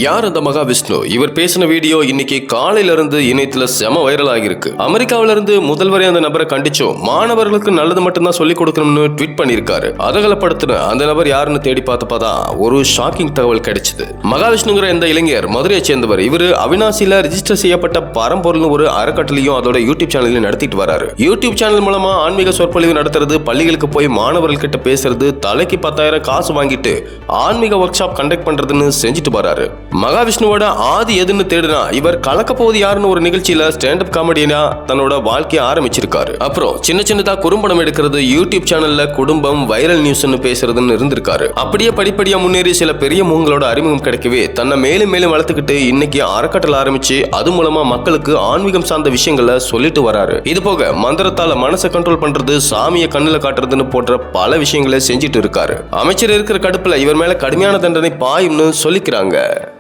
யார் அந்த மகாவிஷ்ணு? இவர் பேசின வீடியோ இன்னைக்கு காலையில இருந்து இணையத்துல செம வைரல் ஆகிருக்கு. அமெரிக்காவில இருந்து முதல்வரே அந்த நபரை கண்டிச்சோம், மாணவர்களுக்கு நல்லது மட்டும்தான் சொல்லிக் கொடுக்கணும்னு ட்வீட் பண்ணிருக்காரு. அதகலப்படுத்தின அந்த நபர் யாருன்னு தேடி பார்த்தப்பதான் ஒரு ஷாக்கிங் தகவல் கிடைச்சது. மகாவிஷ்ணுங்கிற இந்த இளைஞர் மதுரையை சேர்ந்தவர். இவரு அவினாசியில ரெஜிஸ்டர் செய்யப்பட்ட பரம்பொருள்னு ஒரு அறக்கட்டளையும் அதோட யூடியூப் சேனலையும் நடத்திட்டு வராரு. யூடியூப் சேனல் மூலமா ஆன்மீக சொற்பொழிவு நடத்துறது, பள்ளிகளுக்கு போய் மாணவர்கள் கிட்ட பேசுறது, தலைக்கு 10,000 காசு வாங்கிட்டு ஆன்மீக ஒர்க் ஷாப் கண்டக்ட் பண்றதுன்னு செஞ்சுட்டு வராரு. மகாவிஷ்ணுவோட ஆதி எதுன்னு தேடுனா இவர் கலக்க போது யாருன்னு ஒரு நிகழ்ச்சியில ஸ்டாண்ட் அப் காமெடியனா தன்னோட வாழ்க்கையை ஆரம்பிச்சிருக்காரு. அப்புறம் சின்ன சின்னதா குறும்படம் எடுக்கிறது, யூடியூப் சேனல்ல குடும்பம், வைரல் நியூஸ்னு பேசுறதுன்னு இருந்திருக்காரு. அப்படியே படிப்படியா முன்னேறி சில பெரிய முகங்களோட அறிமுகம் கிடைக்கவே தன்னை மேலும் மேலும் வளர்த்துக்கிட்டு இன்னைக்கு அறக்கட்டளை ஆரம்பிச்சு அது மூலமா மக்களுக்கு ஆன்மீகம் சார்ந்த விஷயங்களை சொல்லிட்டு வராரு. இது போக மந்திரத்தால மனசை கண்ட்ரோல் பண்றது, சாமியை கண்ணுல காட்டுறதுன்னு போன்ற பல விஷயங்களை செஞ்சுட்டு இருக்காரு. அமைச்சர் இருக்கிற கடுப்புல இவர் மேல கடுமையான தண்டனை பாயும்னு சொல்லிக்கிறாங்க.